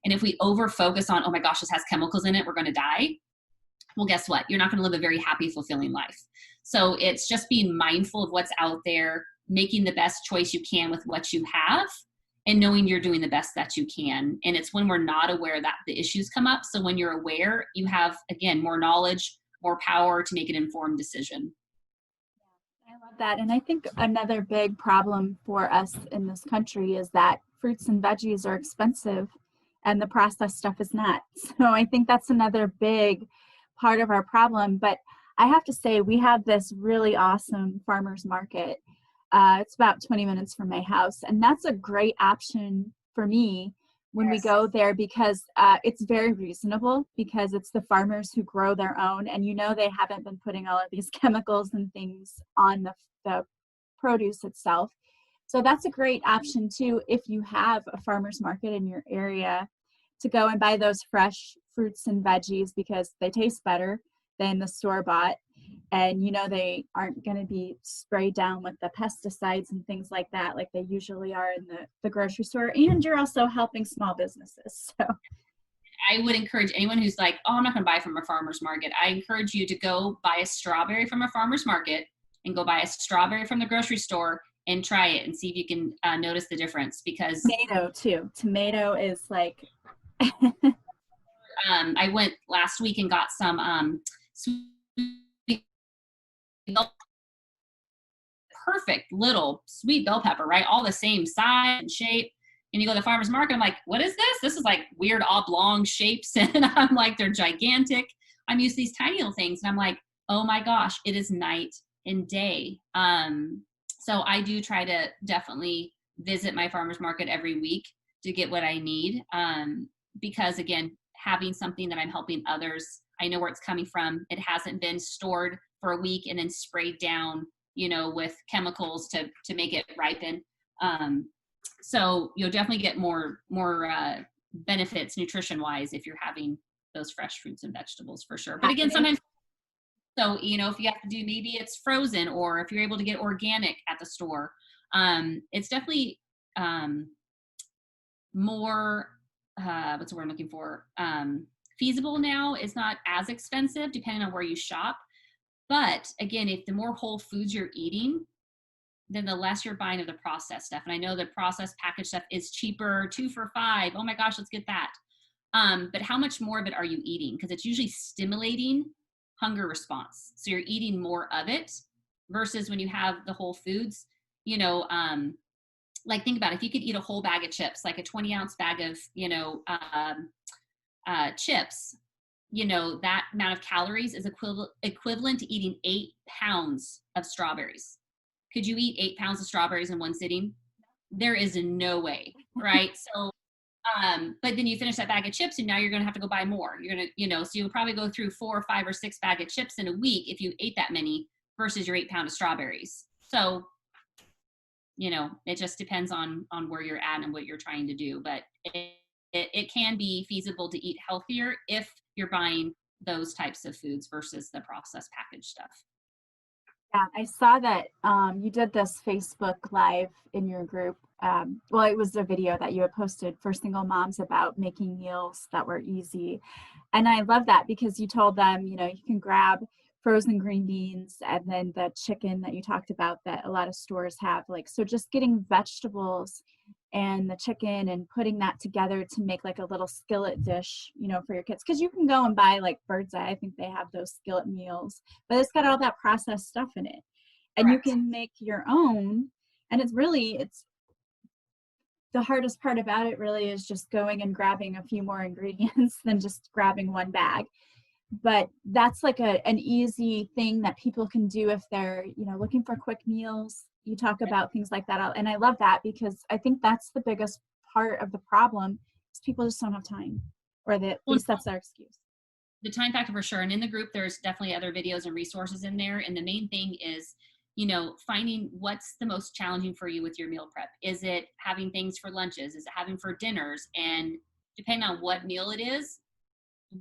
And if we over focus on, oh my gosh, this has chemicals in it, we're going to die. Well, guess what? You're not going to live a very happy, fulfilling life. So it's just being mindful of what's out there, making the best choice you can with what you have, and knowing you're doing the best that you can. And it's when we're not aware that the issues come up. So when you're aware, you have, again, more knowledge, more power to make an informed decision. I love that. And I think another big problem for us in this country is that fruits and veggies are expensive and the processed stuff is not. So I think that's another big part of our problem. But I have to say, we have this really awesome farmers market. It's about 20 minutes from my house. And that's a great option for me when we go there, because it's very reasonable, because it's the farmers who grow their own, and they haven't been putting all of these chemicals and things on the produce itself. So that's a great option too, if you have a farmers market in your area, to go and buy those fresh fruits and veggies, because they taste better than the store-bought, and they aren't going to be sprayed down with the pesticides and things like that like they usually are in the grocery store. And you're also helping small businesses. So I would encourage anyone who's like, oh, I'm not going to buy from a farmer's market. I encourage you to go buy a strawberry from a farmer's market and go buy a strawberry from the grocery store and try it and see if you can notice the difference. Because tomato too. Tomato is like I went last week and got some sweet, perfect little sweet bell pepper, right? All the same size and shape. And you go to the farmer's market, I'm like, what is this? This is like weird oblong shapes. And I'm like, they're gigantic. I'm used to these tiny little things. And I'm like, oh my gosh, it is night and day. So I do try to definitely visit my farmer's market every week to get what I need. Because again, having something that I'm helping others, I know where it's coming from. It hasn't been stored for a week and then sprayed down, with chemicals to make it ripen. So you'll definitely get more benefits nutrition wise if you're having those fresh fruits and vegetables, for sure. But again, sometimes, so, if you have to do, maybe it's frozen, or if you're able to get organic at the store, it's definitely more, what's the word I'm looking for? Feasible now. It's not as expensive depending on where you shop. But again, if the more whole foods you're eating, then the less you're buying of the processed stuff. And I know the processed packaged stuff is cheaper, 2 for $5. Oh my gosh, let's get that. But how much more of it are you eating? Because it's usually stimulating hunger response. So you're eating more of it versus when you have the whole foods, you know, like think about it, if you could eat a whole bag of chips, like a 20-ounce bag of, chips, you know, that amount of calories is equivalent to eating 8 pounds of strawberries. Could you eat 8 pounds of strawberries in one sitting? There is no way, right? So, but then you finish that bag of chips and now you're going to have to go buy more. You're going to, so you'll probably go through 4 or 5 or 6 bag of chips in a week if you ate that many versus your 8 pound of strawberries. So, it just depends on where you're at and what you're trying to do. But it can be feasible to eat healthier if you're buying those types of foods versus the processed packaged stuff. Yeah, I saw that you did this Facebook Live in your group. Well, it was a video that you had posted for single moms about making meals that were easy. And I love that because you told them, you can grab frozen green beans and then the chicken that you talked about that a lot of stores have. So just getting vegetables and the chicken and putting that together to make like a little skillet dish, for your kids. Because you can go and buy like Bird's Eye. I think they have those skillet meals, but it's got all that processed stuff in it. And Correct. You can make your own. And it's the hardest part about it really is just going and grabbing a few more ingredients than just grabbing one bag. But that's like an easy thing that people can do if they're, looking for quick meals. You talk about things like that. And I love that because I think that's the biggest part of the problem is people just don't have time, or at least that's their excuse. The time factor for sure. And in the group, there's definitely other videos and resources in there. And the main thing is, finding what's the most challenging for you with your meal prep. Is it having things for lunches? Is it having for dinners? And depending on what meal it is,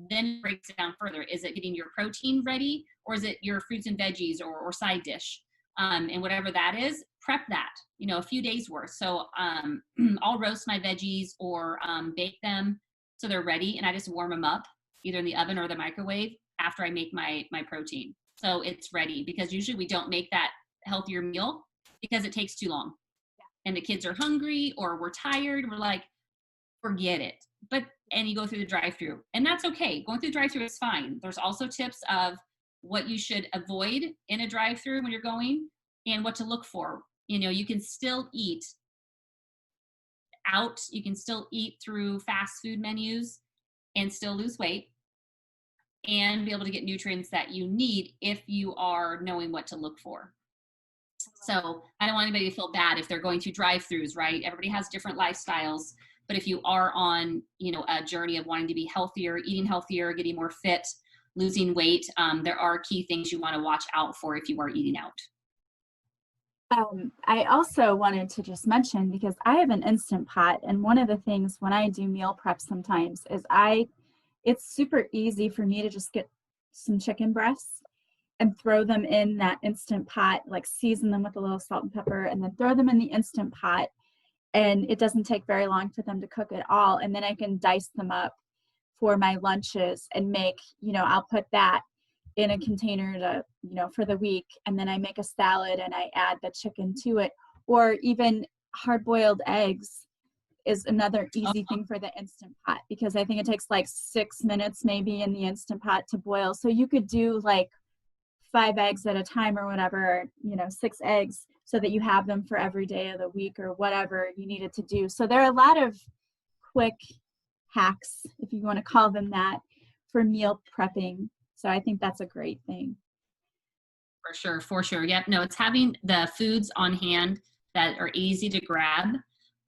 then it breaks it down further. Is it getting your protein ready, or is it your fruits and veggies or side dish? And whatever that is, prep that, a few days worth. So I'll roast my veggies or bake them so they're ready, and I just warm them up either in the oven or the microwave after I make my protein. So it's ready, because usually we don't make that healthier meal because it takes too long. Yeah. And the kids are hungry or we're tired. We're like, forget it. And you go through the drive-through, and that's okay. Going through the drive-through is fine. There's also tips of what you should avoid in a drive-through when you're going and what to look for. You can still eat out. You can still eat through fast food menus and still lose weight and be able to get nutrients that you need if you are knowing what to look for. So I don't want anybody to feel bad if they're going through drive-throughs, right? Everybody has different lifestyles. But if you are on, a journey of wanting to be healthier, eating healthier, getting more fit, losing weight, there are key things you want to watch out for if you are eating out. I also wanted to just mention, because I have an Instant Pot, and one of the things when I do meal prep sometimes is it's super easy for me to just get some chicken breasts and throw them in that Instant Pot, like season them with a little salt and pepper, and then throw them in the Instant Pot. And it doesn't take very long for them to cook at all. And then I can dice them up for my lunches and make, I'll put that in a container to, for the week. And then I make a salad and I add the chicken to it. Or even hard-boiled eggs is another easy thing for the Instant Pot, because I think it takes like 6 minutes maybe in the Instant Pot to boil. So you could do like 5 eggs at a time or whatever, 6 eggs, so that you have them for every day of the week or whatever you needed to do. So there are a lot of quick hacks, if you want to call them that, for meal prepping. So I think that's a great thing. For sure. Yep. No, it's having the foods on hand that are easy to grab,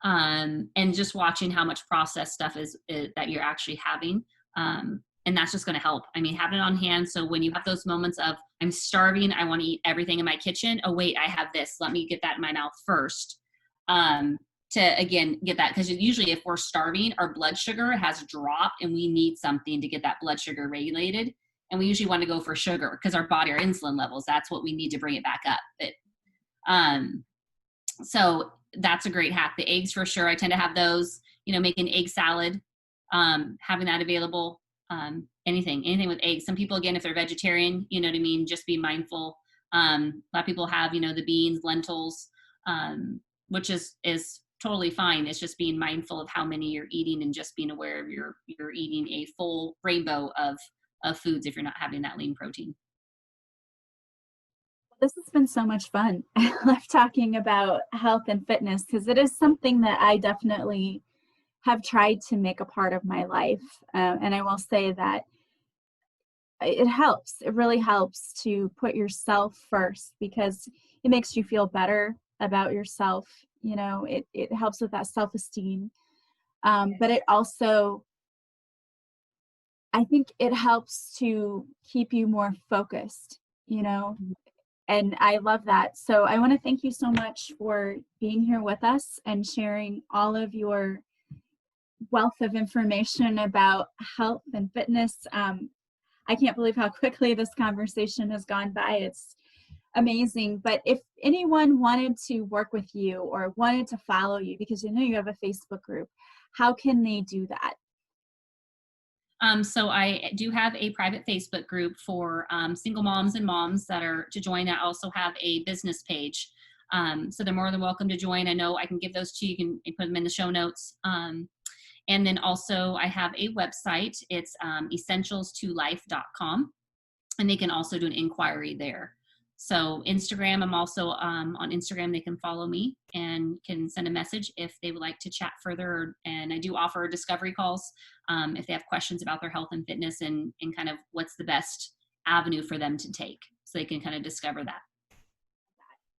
and just watching how much processed stuff is that you're actually having. And that's just going to help. I mean, having it on hand. So when you have those moments of, I'm starving, I want to eat everything in my kitchen. Oh, wait, I have this. Let me get that in my mouth first. To, again, get that. Because usually if we're starving, our blood sugar has dropped and we need something to get that blood sugar regulated. And we usually want to go for sugar because our insulin levels, that's what we need to bring it back up. So that's a great hack. The eggs for sure. I tend to have those, make an egg salad, having that available. Anything with eggs. Some people, again, if they're vegetarian, you know what I mean, just be mindful. A lot of people have, the beans, lentils, which is totally fine. It's just being mindful of how many you're eating and just being aware of you're eating a full rainbow of foods if you're not having that lean protein. This has been so much fun. I love talking about health and fitness because it is something that I definitely have tried to make a part of my life. And I will say that it helps. It really helps to put yourself first because it makes you feel better about yourself. It helps with that self-esteem. But it also, I think it helps to keep you more focused, and I love that. So I want to thank you so much for being here with us and sharing all of your wealth of information about health and fitness. I can't believe how quickly this conversation has gone by. It's amazing. But if anyone wanted to work with you or wanted to follow you, because you have a Facebook group, how can they do that? So I do have a private Facebook group for single moms and moms that are to join. I also have a business page. So they're more than welcome to join. I know I can give those to you. You can put them in the show notes. And then also I have a website. It's essentialstolife.com. And they can also do an inquiry there. So Instagram, I'm also on Instagram. They can follow me and can send a message if they would like to chat further. And I do offer discovery calls if they have questions about their health and fitness and kind of what's the best avenue for them to take so they can kind of discover that.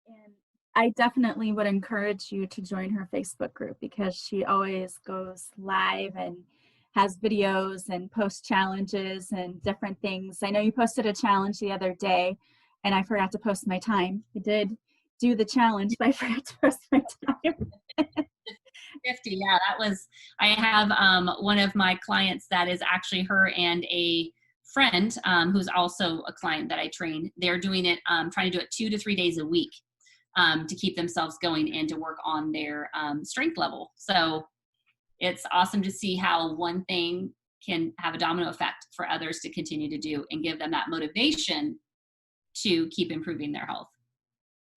And I definitely would encourage you to join her Facebook group because she always goes live and has videos and posts challenges and different things. I know you posted a challenge the other day and I forgot to post my time. I did do the challenge, but I forgot to post my time. 50, yeah, that was, I have one of my clients that is actually her and a friend who's also a client that I train. They're doing it, trying to do it 2 to 3 days a week to keep themselves going and to work on their strength level. So it's awesome to see how one thing can have a domino effect for others to continue to do and give them that motivation to keep improving their health.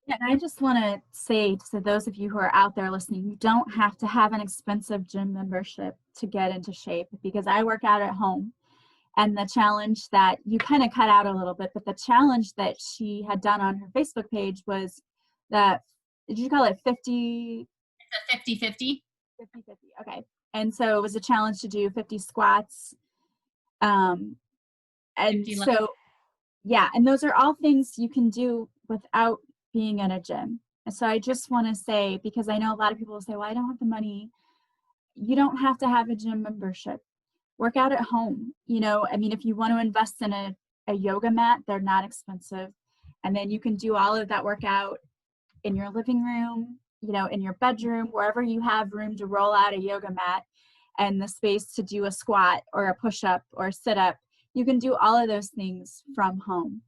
Yeah, and I just want to say to those of you who are out there listening, you don't have to have an expensive gym membership to get into shape because I work out at home. And the challenge that you kind of cut out a little bit, but the challenge that she had done on her Facebook page was that, did you call it 50? It's a 50-50. 50-50, okay. And so it was a challenge to do 50 squats. And 50 so, yeah, and those are all things you can do without being in a gym. And so I just want to say, because I know a lot of people will say, well, I don't have the money. You don't have to have a gym membership. Work out at home. If you want to invest in a yoga mat, they're not expensive. And then you can do all of that workout in your living room, in your bedroom, wherever you have room to roll out a yoga mat and the space to do a squat or a push-up or a sit-up. You can do all of those things from home.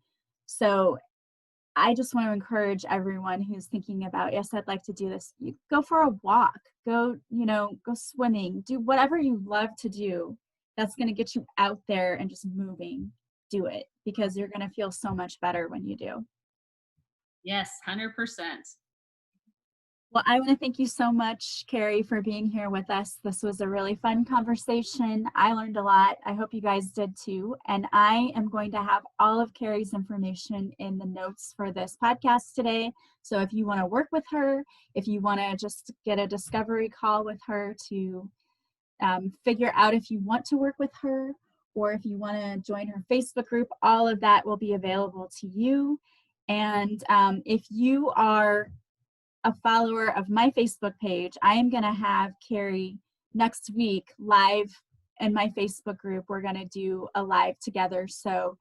So I just want to encourage everyone who's thinking about, yes, I'd like to do this. You go for a walk, go swimming, do whatever you love to do. That's going to get you out there and just moving. Do it because you're going to feel so much better when you do. Yes, 100%. Well, I want to thank you so much, Carrie, for being here with us. This was a really fun conversation. I learned a lot. I hope you guys did too. And I am going to have all of Carrie's information in the notes for this podcast today. So if you want to work with her, if you want to just get a discovery call with her to figure out if you want to work with her, or if you want to join her Facebook group, all of that will be available to you. And if you are a follower of my Facebook page, I am going to have Carrie next week live in my Facebook group. We're going to do a live together. So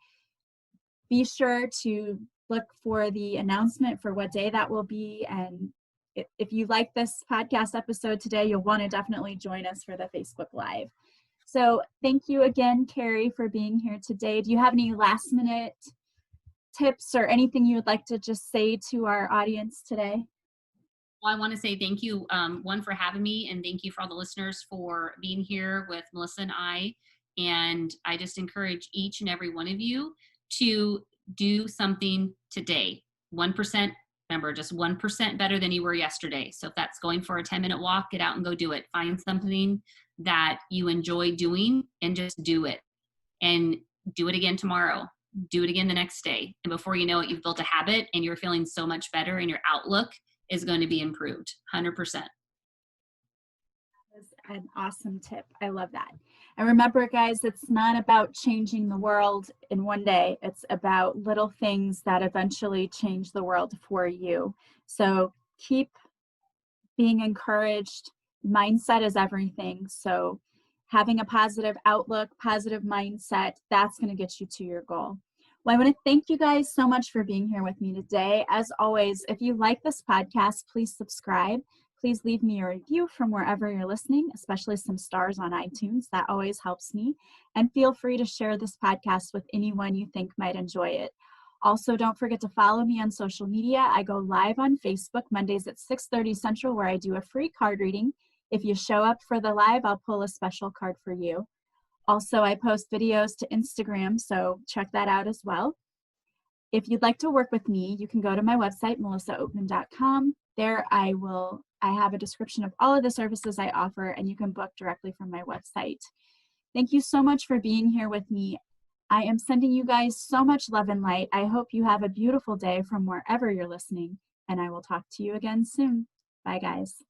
be sure to look for the announcement for what day that will be. And if you like this podcast episode today, you'll want to definitely join us for the Facebook Live. So thank you again, Carrie, for being here today. Do you have any last minute tips or anything you would like to just say to our audience today? Well, I want to say thank you, one, for having me, and thank you for all the listeners for being here with Melissa and I. And I just encourage each and every one of you to do something today. 1%, remember, just 1% better than you were yesterday. So if that's going for a 10-minute walk, get out and go do it. Find something that you enjoy doing and just do it. And do it again tomorrow. Do it again the next day. And before you know it, you've built a habit and you're feeling so much better, and your outlook is going to be improved 100%. That's an awesome tip. I love that. And remember, guys, it's not about changing the world in one day. It's about little things that eventually change the world for you. So keep being encouraged. Mindset is everything. So having a positive outlook, positive mindset, that's going to get you to your goal. Well, I want to thank you guys so much for being here with me today. As always, if you like this podcast, please subscribe. Please leave me a review from wherever you're listening, especially some stars on iTunes. That always helps me. And feel free to share this podcast with anyone you think might enjoy it. Also, don't forget to follow me on social media. I go live on Facebook Mondays at 6:30 Central, where I do a free card reading. If you show up for the live, I'll pull a special card for you. Also, I post videos to Instagram, so check that out as well. If you'd like to work with me, you can go to my website, melissaoatman.com. There I have a description of all of the services I offer, and you can book directly from my website. Thank you so much for being here with me. I am sending you guys so much love and light. I hope you have a beautiful day from wherever you're listening, and I will talk to you again soon. Bye, guys.